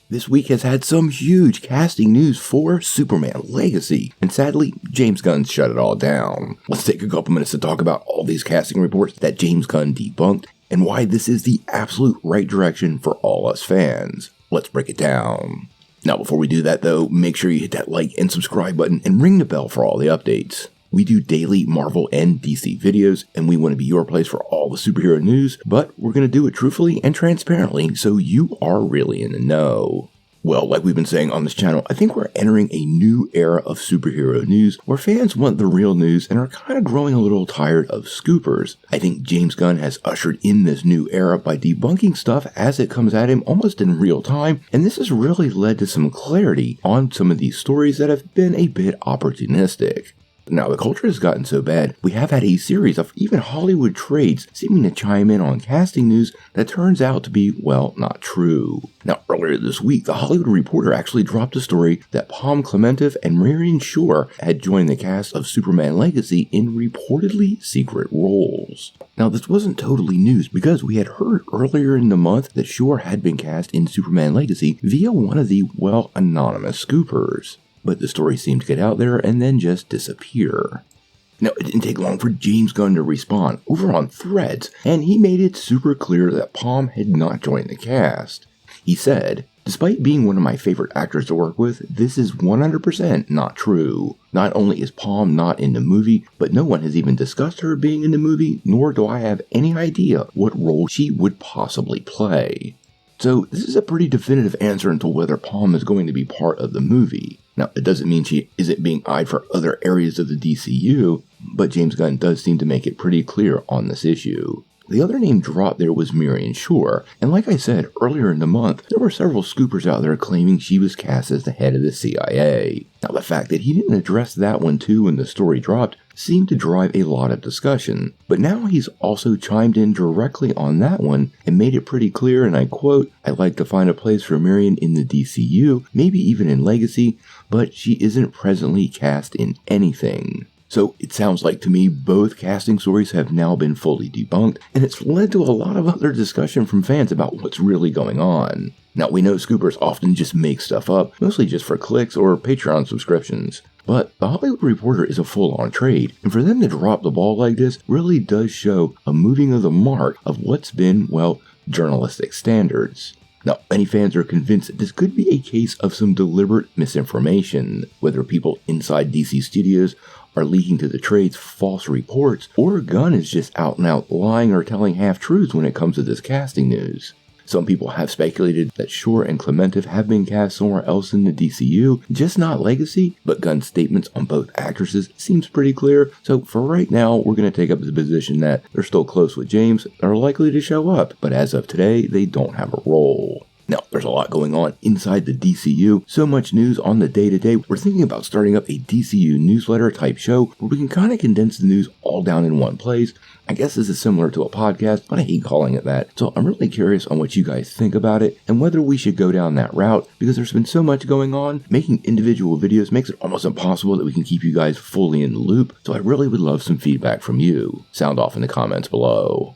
This week has had some huge casting news for Superman Legacy, and sadly, James Gunn shut it all down. Let's take a couple minutes to talk about all these casting reports that James Gunn debunked, and why this is the absolute right direction for all us fans. Let's break it down. Now, before we do that though, make sure you hit that like and subscribe button and ring the bell for all the updates. We do daily Marvel and DC videos, and we want to be your place for all the superhero news, but we're going to do it truthfully and transparently, so you are really in the know. Well, like we've been saying on this channel, I think we're entering a new era of superhero news where fans want the real news and are kind of growing a little tired of scoopers. I think James Gunn has ushered in this new era by debunking stuff as it comes at him almost in real time, and this has really led to some clarity on some of these stories that have been a bit opportunistic. Now, the culture has gotten so bad, we have had a series of even Hollywood trades seeming to chime in on casting news that turns out to be, well, not true. Now, earlier this week, The Hollywood Reporter actually dropped a story that Pom Klementieff and Miriam Shor had joined the cast of Superman Legacy in reportedly secret roles. Now, this wasn't totally news because we had heard earlier in the month that Shor had been cast in Superman Legacy via one of the, well, anonymous scoopers. But the story seemed to get out there and then just disappear. Now, it didn't take long for James Gunn to respond over on Threads, and he made it super clear that Pom had not joined the cast. He said, "Despite being one of my favorite actors to work with, this is 100% not true. Not only is Pom not in the movie, but no one has even discussed her being in the movie, nor do I have any idea what role she would possibly play." So this is a pretty definitive answer into whether Pom is going to be part of the movie. Now, it doesn't mean she isn't being eyed for other areas of the DCU, but James Gunn does seem to make it pretty clear on this issue. The other name dropped there was Miriam Shor, and like I said earlier in the month, there were several scoopers out there claiming she was cast as the head of the CIA. Now, the fact that he didn't address that one too when the story dropped seemed to drive a lot of discussion, but now he's also chimed in directly on that one and made it pretty clear, and I quote, "I'd like to find a place for Miriam in the DCU, maybe even in Legacy, but she isn't presently cast in anything." So it sounds like to me both casting stories have now been fully debunked, and it's led to a lot of other discussion from fans about what's really going on. Now, we know scoopers often just make stuff up, mostly just for clicks or Patreon subscriptions. But The Hollywood Reporter is a full-on trade, and for them to drop the ball like this really does show a moving of the mark of what's been, well, journalistic standards. Now, many fans are convinced that this could be a case of some deliberate misinformation, whether people inside DC Studios are leaking to the trades false reports, or Gunn is just out and out lying or telling half-truths when it comes to this casting news. Some people have speculated that Shor and Klementieff have been cast somewhere else in the DCU, just not Legacy, but Gunn's statements on both actresses seems pretty clear, so for right now, we're going to take up the position that they're still close with James, and are likely to show up, but as of today, they don't have a role. Now, there's a lot going on inside the DCU, so much news on the day-to-day. We're thinking about starting up a DCU newsletter type show where we can kind of condense the news all down in one place. I guess this is similar to a podcast, but I hate calling it that. So I'm really curious on what you guys think about it and whether we should go down that route, because there's been so much going on. Making individual videos makes it almost impossible that we can keep you guys fully in the loop, so I really would love some feedback from you. Sound off in the comments below.